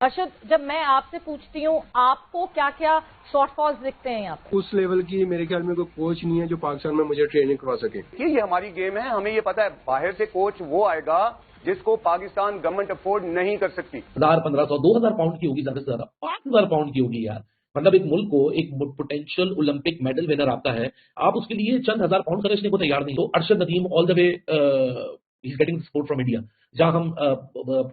अर्शद, जब मैं आपसे पूछती हूँ आपको क्या क्या शॉर्टफॉल्स दिखते हैं यहाँ पे? उस लेवल की मेरे ख्याल में कोई कोच नहीं है जो पाकिस्तान में मुझे ट्रेनिंग करवा सके। ये हमारी गेम है, हमें ये पता है बाहर से कोच वो आएगा जिसको पाकिस्तान गवर्नमेंट अफोर्ड नहीं कर सकती। 1500 2000 पाउंड की होगी, ज्यादा से ज्यादा 5000 पाउंड की होगी यार। मतलब एक मुल्क को एक पोटेंशियल ओलंपिक मेडल विनर आता है, आप उसके लिए चंद हजार पाउंड खर्चने को तैयार नहीं। तो Arshad Nadeem all the way he is getting support from India, जहां हम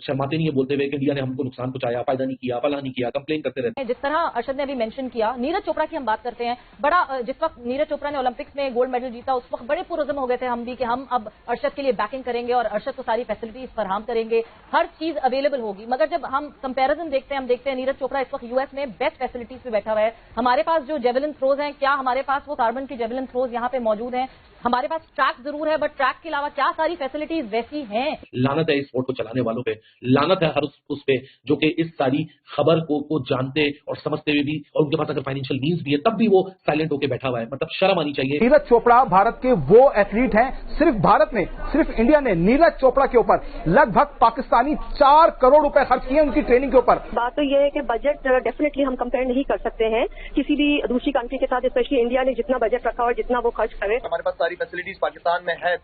शर्माते नहीं है बोलते हुए कि इंडिया ने हमको नुकसान पहुंचाया, फायदा नहीं किया, फला नहीं किया, कंप्लेन करते रहते हैं। जिस तरह अर्शद ने अभी मेंशन किया, नीरज चोपड़ा की हम बात करते हैं। बड़ा जिस वक्त नीरज चोपड़ा ने ओलंपिक्स में गोल्ड मेडल जीता, उस वक्त बड़े पुरज़म हो गए थे हम भी कि हम अब अर्शद के लिए बैकिंग करेंगे और अर्शद को सारी फैसिलिटीज फराहम करेंगे, हर चीज अवेलेबल होगी। मगर जब हम कंपैरिजन देखते हैं, हम देखते हैं नीरज चोपड़ा इस वक्त यूएस में बेस्ट फैसिलिटीज पे बैठा हुआ है। हमारे पास जो जेवलिन थ्रोज हैं, क्या हमारे पास वो कार्बन की जेवलिन थ्रोज यहाँ पे मौजूद हैं? हमारे पास ट्रैक जरूर है, बट ट्रैक के अलावा क्या सारी फैसिलिटीज वैसी हैं? लानत है इस स्पोर्ट को चलाने वालों पे, लानत है हर उस पे जो कि इस सारी खबर को जानते और समझते हुए भी, और उनके पास अगर फाइनेंशियल मींस भी है तब भी वो साइलेंट होकर बैठा हुआ है। मतलब शर्म आनी चाहिए। नीरज चोपड़ा भारत के वो एथलीट हैं, सिर्फ भारत ने, सिर्फ इंडिया ने नीरज चोपड़ा के ऊपर लगभग पाकिस्तानी 4 करोड़ रुपए खर्च किए उनकी ट्रेनिंग के ऊपर। बात तो यह है कि बजट डेफिनेटली हम कंपेयर नहीं कर सकते हैं किसी भी दूसरी कंट्री के साथ, स्पेशली इंडिया ने जितना बजट रखा और जितना वो खर्च करे। हमारे पास सारी फैसिलिटीज पाकिस्तान में है,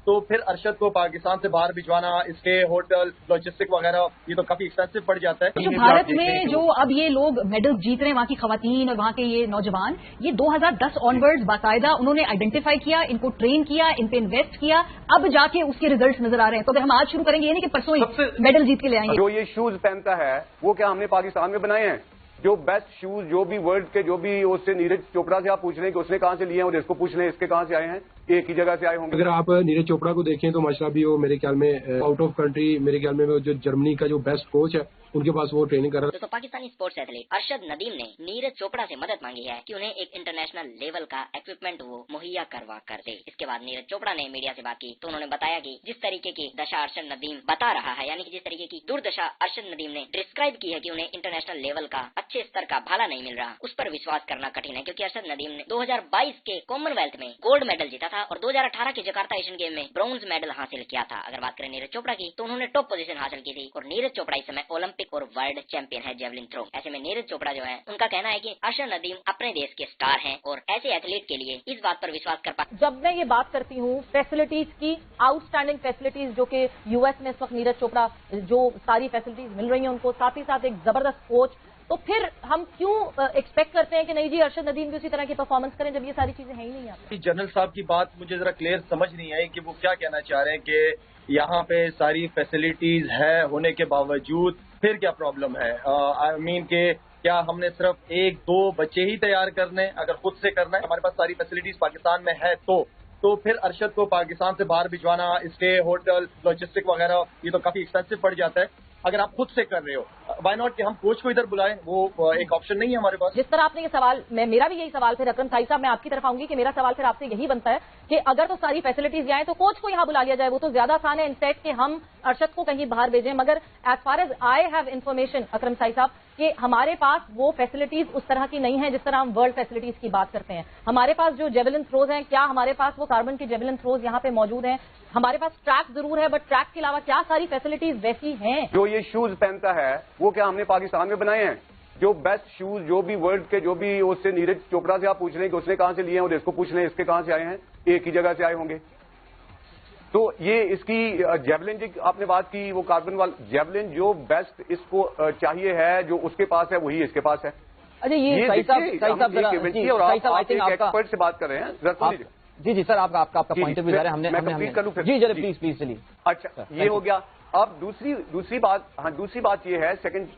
तो फिर अरशद को पाकिस्तान से बाहर भिजवाना, इसके होटल लॉजिस्टिक वगैरह, ये तो काफी एक्सपेंसिव पड़ जाता है। तो भारत में जो अब ये लोग मेडल जीत रहे हैं, वहाँ की खवातीन और वहाँ के ये नौजवान, ये 2010 ऑनवर्ड्स बाकायदा उन्होंने आइडेंटिफाई किया, इनको ट्रेन किया, इन पे इन्वेस्ट किया, अब जाके उसके रिजल्ट्स नजर आ रहे हैं। तो अगर हम आज शुरू करेंगे, ये नहीं कि परसों ही मेडल जीत के ले आएंगे। जो ये शूज पहनता है वो क्या हमने पाकिस्तान में बनाए हैं? जो बेस्ट शूज जो भी वर्ल्ड के, जो भी उससे नीरज चोपड़ा से आप पूछ लें कि उसने कहां से लिए हैं और इसको पूछ लें इसके कहां से आए हैं, एक ही जगह से आए होंगे। अगर आप नीरज चोपड़ा को देखें तो माशाल्लाह भी वो मेरे ख्याल में आउट ऑफ कंट्री, मेरे ख्याल में वो जो जर्मनी का जो बेस्ट कोच है उनके पास वो ट्रेनिंग कर रहा है। तो पाकिस्तानी स्पोर्ट्स एथलीट अरशद नदीम ने नीरज चोपड़ा से मदद मांगी है कि उन्हें एक इंटरनेशनल लेवल का इक्विपमेंट वो मुहैया करवा कर दे। इसके बाद नीरज चोपड़ा ने मीडिया से बात की तो उन्होंने बताया कि जिस तरीके की दशा अरशद नदीम बता रहा है, यानी कि जिस तरीके की दुर्दशा अरशद नदीम ने डिस्क्राइब की है कि उन्हें इंटरनेशनल लेवल का अच्छे स्तर का भाला नहीं मिल रहा, उस पर विश्वास करना कठिन है। क्योंकि अरशद नदीम ने 2022 के कॉमनवेल्थ में गोल्ड मेडल जीता था और 2018 के जकार्ता एशियन गेम में ब्रॉन्ज मेडल हासिल किया था। अगर बात करें नीरज चोपड़ा की तो उन्होंने टॉप पोजीशन हासिल की थी और नीरज चोपड़ा इस समय ओलंपिक और वर्ल्ड चैंपियन है जेवलिन थ्रो। ऐसे में नीरज चोपड़ा जो है, उनका कहना है कि अरशद नदीम अपने देश के स्टार हैं और ऐसे एथलीट के लिए इस बात पर विश्वास कर पा। जब मैं ये बात करती हूँ फैसिलिटीज की, आउटस्टैंडिंग फैसिलिटीज जो कि यूएस में इस वक्त नीरज चोपड़ा जो सारी फैसिलिटीज मिल रही हैं उनको, साथ ही साथ एक जबरदस्त कोच, तो फिर हम क्यों एक्सपेक्ट करते हैं कि नहीं जी अरशद नदीम भी उसी तरह की परफॉर्मेंस करें जब ये सारी चीजें हैं ही नहीं आती? जनरल साहब की बात मुझे जरा क्लियर समझ नहीं आई कि वो क्या कहना चाह रहे हैं कि यहाँ पे सारी फैसिलिटीज है होने के बावजूद फिर क्या प्रॉब्लम है? आई मीन के क्या हमने सिर्फ 1-2 बच्चे ही तैयार करने, अगर खुद से करना है? हमारे पास सारी फैसिलिटीज पाकिस्तान में है, तो फिर अरशद को पाकिस्तान से बाहर भिजवाना, इसके होटल लॉजिस्टिक वगैरह, ये तो काफी एक्सपेंसिव पड़ जाता है। अगर आप खुद से कर रहे हो, व्हाई नॉट कि हम कोच को इधर बुलाएं? वो एक ऑप्शन नहीं है हमारे पास। जिस तरह आपने ये सवाल, मेरा भी यही सवाल फिर अकरम साहिब साहब, मैं आपकी तरफ आऊंगी कि मेरा सवाल फिर आपसे यही बनता है कि अगर तो सारी फैसिलिटीज आए तो कोच को यहाँ बुला लिया जाए, वो तो ज्यादा आसान है इनफैक्ट कि हम अरशद को कहीं बाहर भेजें। मगर as far as I have information Akram sahib sahab कि हमारे पास वो फैसिलिटीज उस तरह की नहीं है जिस तरह हम वर्ल्ड फैसिलिटीज की बात करते हैं। हमारे पास जो जेवलिन थ्रोज हैं, क्या हमारे पास वो कार्बन की जेवलिन थ्रोज यहाँ पे मौजूद हैं? हमारे पास ट्रैक जरूर है, बट ट्रैक के अलावा क्या सारी फैसिलिटीज वैसी हैं? जो ये शूज पहनता है वो क्या हमने पाकिस्तान में बनाए हैं? जो बेस्ट शूज जो भी वर्ल्ड के, जो भी उससे नीरज चोपड़ा से आप पूछ लें कि उसने कहां से लिए हैं और इसको पूछ लें इसके कहां से आए हैं, एक ही जगह से आए होंगे। तो ये इसकी जेवलिन की आपने बात की, वो कार्बन वाला जेवलिन जो बेस्ट इसको चाहिए है, जो उसके पास है वही इसके पास है। अच्छा ये एक्सपर्ट से बात कर रहे हैं। जी सर, आपका पॉइंट ऑफ व्यू है, हमने जी जरा प्लीज चलिए। अच्छा ये हो गया। अब दूसरी बात ये है, सेकंड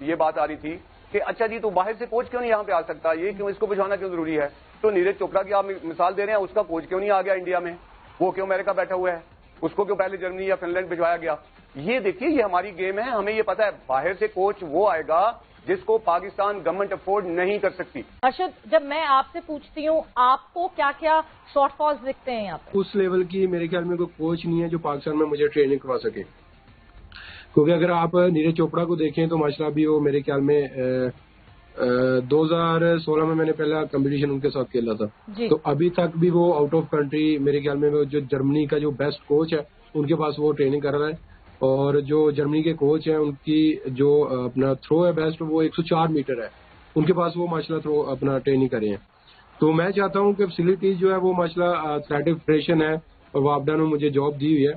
ये बात आ रही थी कि अच्छा जी तो बाहर से कोच क्यों नहीं यहाँ पे आ सकता, ये क्यों, इसको भिजवाना क्यों जरूरी है? तो नीरज चोपड़ा की आप मिसाल दे रहे हैं, उसका कोच क्यों नहीं आ गया इंडिया में? वो क्यों अमेरिका बैठा हुआ है? उसको क्यों पहले जर्मनी या फिनलैंड भिजवाया गया? ये देखिए, ये हमारी गेम है, हमें ये पता है बाहर से कोच वो आएगा जिसको पाकिस्तान गवर्नमेंट अफोर्ड नहीं कर सकती। अरशद, जब मैं आपसे पूछती हूँ आपको क्या क्या शॉर्टफॉल्स दिखते हैं यहाँ पे? उस लेवल की मेरे ख्याल में कोई कोच नहीं है जो पाकिस्तान में मुझे ट्रेनिंग करवा सके। क्योंकि अगर आप नीरज चोपड़ा को देखें तो माशाल्लाह भी वो मेरे ख्याल में 2016 में मैंने पहला कंपटीशन उनके साथ खेला था, तो अभी तक भी वो आउट ऑफ कंट्री, मेरे ख्याल में वो जो जर्मनी का जो बेस्ट कोच है उनके पास वो ट्रेनिंग कर रहा है। और जो जर्मनी के कोच हैं उनकी जो अपना थ्रो है बेस्ट वो 104 मीटर है, उनके पास वो माशाल्लाह थ्रो अपना ट्रेनिंग करे हैं। तो मैं चाहता हूं कि फैसिलिटीज जो है वो माशाल्लाह एथलेटिक फेडरेशन है और वापडा ने मुझे जॉब दी हुई है,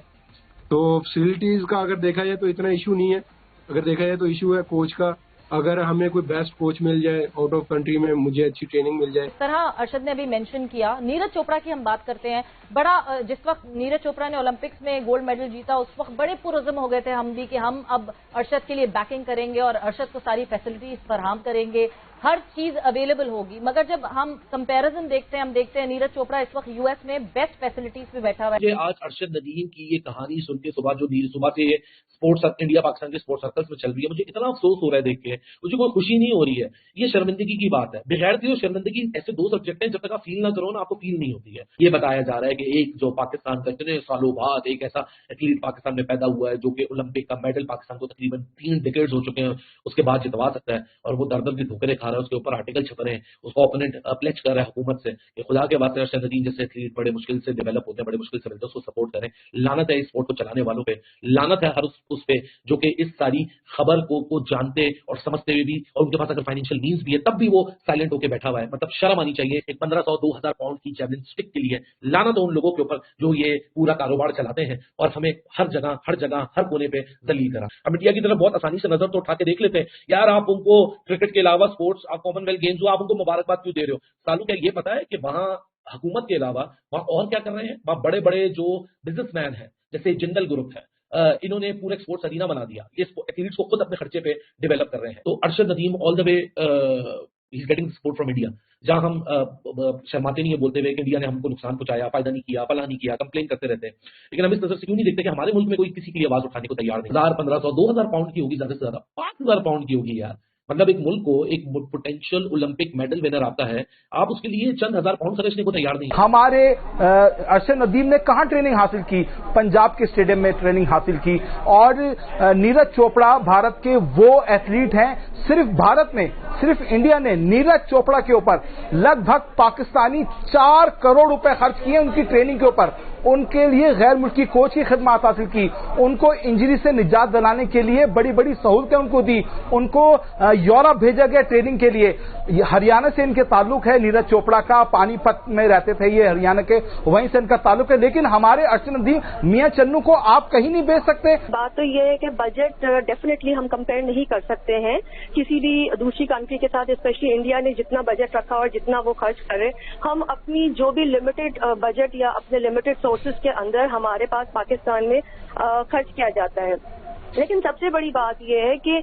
तो फैसिलिटीज का अगर देखा जाए तो इतना इशू नहीं है। अगर देखा जाए तो इशू है कोच का, अगर हमें कोई बेस्ट कोच मिल जाए आउट ऑफ कंट्री में, मुझे अच्छी ट्रेनिंग मिल जाए। इस तरह अरशद ने अभी मेंशन किया, नीरज चोपड़ा की हम बात करते हैं। बड़ा जिस वक्त नीरज चोपड़ा ने ओलंपिक्स में गोल्ड मेडल जीता उस वक्त बड़े पुरज़म हो गए थे हम भी कि हम अब अरशद के लिए बैकिंग करेंगे और अरशद को सारी फैसिलिटीज फराहम करेंगे, हर चीज अवेलेबल होगी। मगर जब हम कंपैरिजन देखते हैं, हम देखते हैं नीरज चोपड़ा इस वक्त यूएस में बेस्ट फैसिलिटीज पे बैठा हुआ है। आज अरशद नदीम की ये कहानी सुन के सुबह से स्पोर्ट्स इंडिया पाकिस्तान के स्पोर्ट्स सर्कल्स में चल रही है, मुझे इतना अफसोस हो रहा है देख के, मुझे कोई खुशी नहीं हो रही है। ये शर्मिंदगी की बात है। बगैर थी शर्मिंदगी ऐसे दो सब्जेक्ट हैं, जब तक आप फील ना करो ना आपको फील नहीं होती है। ये बताया जा रहा है कि एक जो पाकिस्तान का इतने सालों बाद एक ऐसा एथलीट पाकिस्तान में पैदा हुआ है जो कि ओलंपिक का मेडल पाकिस्तान को तकरीबन 3 डिकेड्स हो चुके हैं उसके बाद जितवा सकता है, और वो दर की ठोकरें खा रहा है। उसके ऊपर आर्टिकल छप रहे हैं, उसका ओपोनेंट प्लेज कर रहा है हुकूमत से कि खुदा के वास्ते अरशद नदीम जैसे एथलीट बड़े मुश्किल से डेवलप होते हैं, बड़े मुश्किल से मिलते हैं, उसको सपोर्ट करें। लानत है इस स्पोर्ट को चलाने वालों पे, लानत है हर उस पे जो कि इस सारी खबर को जानते और समझते हुए भी, और उनके पास अगर फाइनेंशियल मींस भी है तब भी वो साइलेंट होकर बैठा हुआ है। मतलब शर्म आनी चाहिए एक 1500-2000 पाउंड की जैवलिन स्टिक के लिए। लानत है उन लोगों के ऊपर जो ये पूरा कारोबार चलाते हैं और हमें हर जगह हर कोने पे दलील करा। अब मीडिया की तरफ बहुत आसानी से नजर तो उठा के देख लेते हैं, यार आप उनको क्रिकेट के अलावा स्पोर्ट्स कॉमनवेल्थ गेम्स हो, आप उनको मुबारकबाद क्यों दे रहे हो? सालू क्या ये पता है कि वहां हुकूमत के अलावा वहां और क्या कर रहे हैं? वहां बड़े बड़े जो बिजनेसमैन हैं जैसे जिंदल ग्रुप है, इन्होंने पूरे स्पोर्ट्स अरीना बना दिया, ये एथलीट्स को खुद अपने खर्चे पे डेवलप कर रहे हैं। तो Arshad Nadeem all the way he is getting support from India, जहां हम शर्माते नहीं है बोलते हुए कि इंडिया ने हमको नुकसान पहुंचाया, फायदा नहीं किया, फलाह नहीं किया, कंप्लेन करते रहते हैं। लेकिन हम इस नजर से क्यों नहीं देखते कि हमारे मुल्क में कोई किसी के लिए आवाज उठाने को तैयार नहीं। 1000, 1500, 2000 पाउंड की होगी, ज्यादा से ज्यादा 5000 पाउंड की होगी यार। मतलब एक मुल्क को एक पोटेंशियल ओलंपिक मेडल विनर आता है, आप उसके लिए चंद हजार पाउंड खर्चने को तैयार नहीं। हमारे अरशद नदीम ने कहां ट्रेनिंग हासिल की? पंजाब के स्टेडियम में ट्रेनिंग हासिल की। और नीरज चोपड़ा भारत के वो एथलीट हैं, सिर्फ भारत में, सिर्फ इंडिया ने नीरज चोपड़ा के ऊपर लगभग पाकिस्तानी 4 करोड़ रुपए खर्च किए उनकी ट्रेनिंग के ऊपर। उनके लिए गैर मुल्की कोच की खिदमत हासिल की, उनको इंजरी से निजात दिलाने के लिए बड़ी बड़ी सहूलतें उनको दी, उनको यूरोप भेजा गया ट्रेनिंग के लिए। हरियाणा से इनके ताल्लुक है, नीरज चोपड़ा का पानीपत में रहते थे ये हरियाणा के, वहीं से इनका ताल्लुक है। लेकिन हमारे अरशद नदीम मियां चन्नू को आप कहीं नहीं भेज सकते। बात तो ये है कि बजट डेफिनेटली हम कंपेयर नहीं कर सकते हैं किसी भी दूसरी कंट्री के साथ, स्पेशली इंडिया ने जितना बजट रखा और जितना वो खर्च करे। हम अपनी जो भी लिमिटेड बजट या अपने लिमिटेड सोर्सेज के अंदर हमारे पास पाकिस्तान में खर्च किया जाता है। लेकिन सबसे बड़ी बात यह है कि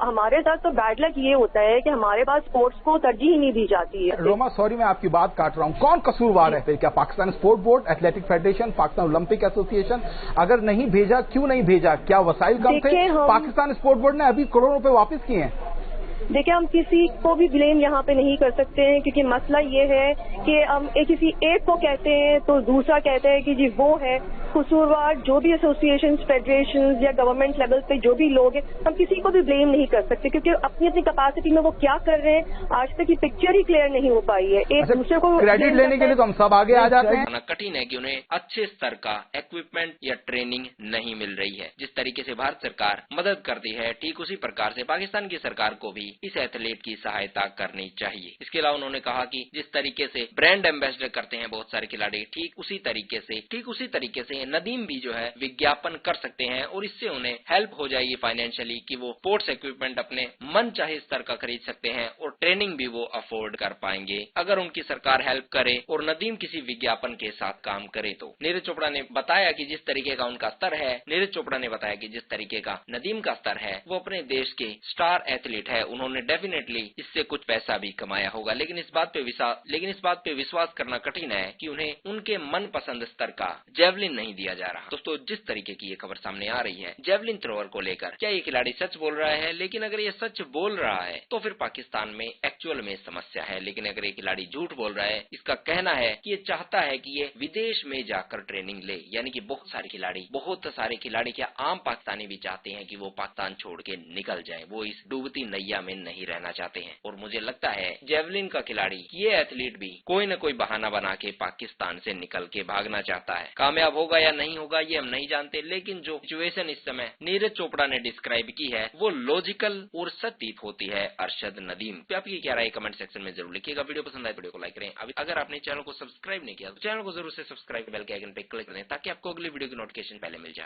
हमारे साथ तो बैड लक ये होता है कि हमारे पास स्पोर्ट्स को तरजीह नहीं दी जाती है। रोमा सॉरी मैं आपकी बात काट रहा हूं, कौन कसूरवार है फिर? क्या Pakistan sport board, athletic federation, Pakistan Olympic association? अगर नहीं भेजा, क्यों नहीं भेजा? क्या वसाइल कम थे? पाकिस्तान स्पोर्ट बोर्ड ने अभी करोड़ों रुपए वापस किए हैं। देखिए, हम किसी को भी ब्लेम यहाँ पे नहीं कर सकते हैं, क्योंकि मसला ये है कि हम किसी एक को कहते हैं तो दूसरा कहता है कि जी वो है कसूरवार। जो भी एसोसिएशन, फेडरेशन या गवर्नमेंट लेवल पे जो भी लोग हैं, हम किसी को भी ब्लेम नहीं कर सकते, क्योंकि अपनी अपनी कैपेसिटी में वो क्या कर रहे हैं आज तक की पिक्चर ही क्लियर नहीं हो पाई है। एक दूसरे को क्रेडिट लेने के लिए तो हम सब आगे आ जाते हैं। कठिन है कि उन्हें अच्छे स्तर का इक्विपमेंट या ट्रेनिंग नहीं मिल रही है। जिस तरीके से भारत सरकार मदद करती है, ठीक उसी प्रकार से पाकिस्तान की सरकार को भी इस एथलीट की सहायता करनी चाहिए। इसके अलावा उन्होंने कहा कि जिस तरीके से ब्रांड एम्बेसडर करते हैं बहुत सारे खिलाड़ी, ठीक उसी तरीके से नदीम भी जो है विज्ञापन कर सकते हैं और इससे उन्हें हेल्प हो जाएगी फाइनेंशियली कि वो स्पोर्ट्स इक्विपमेंट अपने मन चाहे स्तर का खरीद सकते हैं और ट्रेनिंग भी वो अफोर्ड कर पाएंगे अगर उनकी सरकार हेल्प करे और नदीम किसी विज्ञापन के साथ काम करे। तो नीरज चोपड़ा ने बताया कि जिस तरीके का उनका स्तर है, नीरज चोपड़ा ने बताया कि जिस तरीके का नदीम का स्तर है, वो अपने देश के स्टार एथलीट है, उन्होंने डेफिनेटली इससे कुछ पैसा भी कमाया होगा। लेकिन इस बात पे विश्वास करना कठिन है कि उन्हें उनके मनपसंद स्तर का जेवलिन नहीं दिया जा रहा। दोस्तों, जिस तरीके की ये खबर सामने आ रही है जेवलिन थ्रोअर को लेकर, क्या ये खिलाड़ी सच बोल रहा है? लेकिन अगर ये सच बोल रहा है तो फिर पाकिस्तान में एक्चुअल में समस्या है। लेकिन अगर ये खिलाड़ी झूठ बोल रहा है, इसका कहना है कि ये चाहता है कि ये विदेश में जाकर ट्रेनिंग ले, यानी कि बहुत सारे खिलाड़ी क्या आम पाकिस्तानी भी चाहते हैं कि वो पाकिस्तान छोड़ के निकल जाए, वो इस डूबती नैया में नहीं रहना चाहते हैं। और मुझे लगता है जेवलिन का खिलाड़ी, ये एथलीट भी कोई न कोई बहाना बना के पाकिस्तान से निकल के भागना चाहता है। कामयाब होगा या नहीं होगा ये हम नहीं जानते, लेकिन जो सिचुएशन इस समय नीरज चोपड़ा ने डिस्क्राइब की है वो लॉजिकल और सटीक होती है अरशद नदीम। तो आपकी क्या राय कमेंट सेक्शन में जरूर लिखिएगा। वीडियो पसंद आए वीडियो को लाइक करें। अभी अगर आपने चैनल को सब्सक्राइब नहीं किया तो चैनल को जरूर से सब्सक्राइब बेल के आइकन पे क्लिक करें ताकि आपको अगली वीडियो की नोटिफिकेशन पहले मिल जाए।